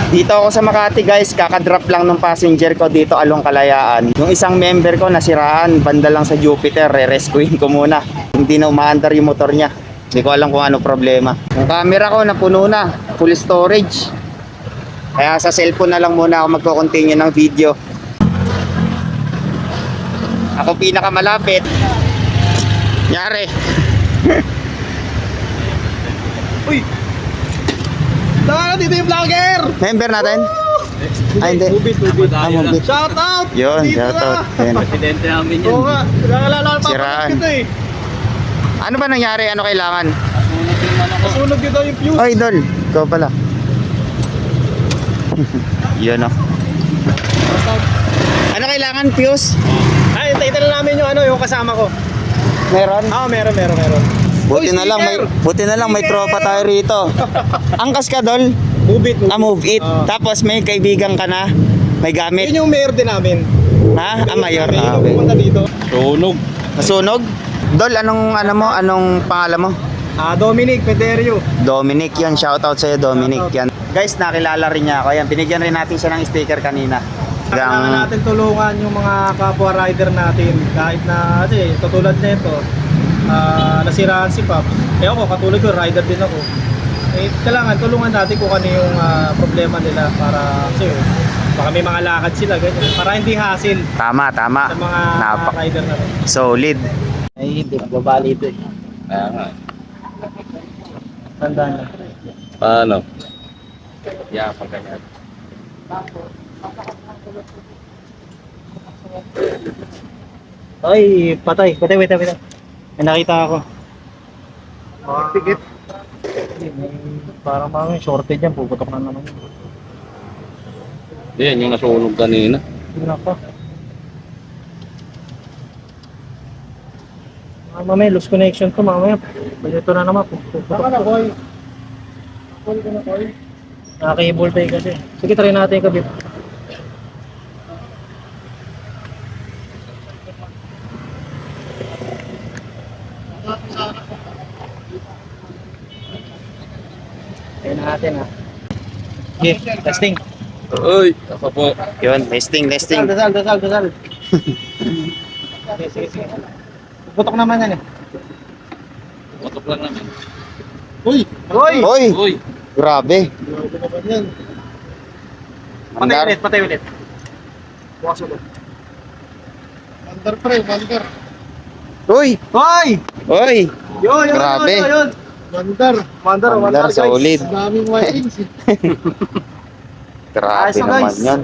Dito ako sa Makati guys, kakadrop lang ng passenger ko dito along Kalayaan. Yung isang member ko nasiraan, banda lang sa Jupiter, re-rescuein ko muna. Hindi na umaandar yung motor niya. Hindi ko alam kung ano problema. Yung camera ko napuno na, full storage. Kaya sa cellphone na lang muna ako magko-continue ng video. Ako pinakamalapit. Nyari. Uy! Dito yung vlogger! Member natin? Ay, hindi. Mubit. Ah, Mubit. Shout out! Yun, Dito shout out. na. Yun. Presidente namin yun. Oo nga, nakalala pa Siraan. kita eh. Ano ba nangyari? Ano kailangan? Nasunog dito yung fuse. Ay, Dol. Ikaw pala. Yun o. Ano kailangan, Fuse? Ay, tayo na namin yung yung kasama ko. Meron? Meron. Buti Uy, na lang may sticker! tropa tayo rito. Angkas ka, Dol. Mubit. Move it. Ah. Tapos may kaibigan ka na. May gamit. Yun yung mayor din namin. Ha? Mayor. Kami Ah, yung okay. pumunta dito. Sunog. Nasunog? Dol, anong pangalan mo? Dominic Pederio. Dominic yan. Shoutout sa'yo, Dominic yan. Guys, nakilala rin niya ako. Yan, binigyan rin natin siya ng sticker kanina. Kailangan natin tulungan yung mga kapwa rider natin. Kahit na, kasi katulad na ito, nasiraan si Pop. Eh ako, katulad ko, rider din ako. Eh, kailangan tulungan natin kung ano yung problema nila para, kasi baka may mga lakad sila, ganyan. Para hindi hassle Tama. sa mga rider natin. Solid. Ay, hindi magbabali ito eh. Kaya nga. Tandaan na. Paano? Yeah, pag ganyan. Ay, patay. Wait. May nakita ako. Tikit. Parang mga shortage yan. Puputok na naman. Yan, yung nasunog kanina. Nako. Mamaya, loose connection to mamaya. Ito na naman. Tama na, boy. Boy ko na, boy. Naka-cable tayo kasi. Sige, try natin yung kabit. Try natin ha. Okay, testing. Uy, ako po. Yun, testing. Dasal. Sige. Putok naman yan eh. Motok lang naman. Uy! Hoy! Grabe. Mandar. Patay ulit. Bukas ulit. Mandar pre, mandar. Hoy! Hoy! Yun. Grabe. Mandar guys. Solid. Daming wires. Grabe Ayos na, naman guys. yun.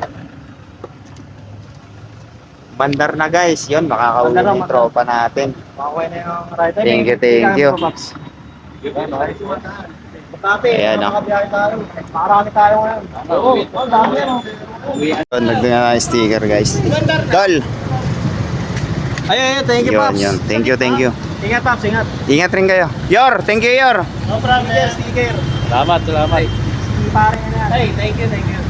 Mandar na guys. Yun, makakauwi Mandar na, na yung mandar. tropa natin. Okay na yung rider. Thank you. Ayan, nakabiyahe tayo. Marami tayo ngayon. Oo, dami yan. Yun, nagdala na yung sticker guys. Dol! Ay, thank you, Pops. Yun. Thank you. Ingat, Pops, ingat. Ingat rin kayo. Yor! Thank you, Yor! No problem, sticker. Salamat. Pare na. Hey, thank you.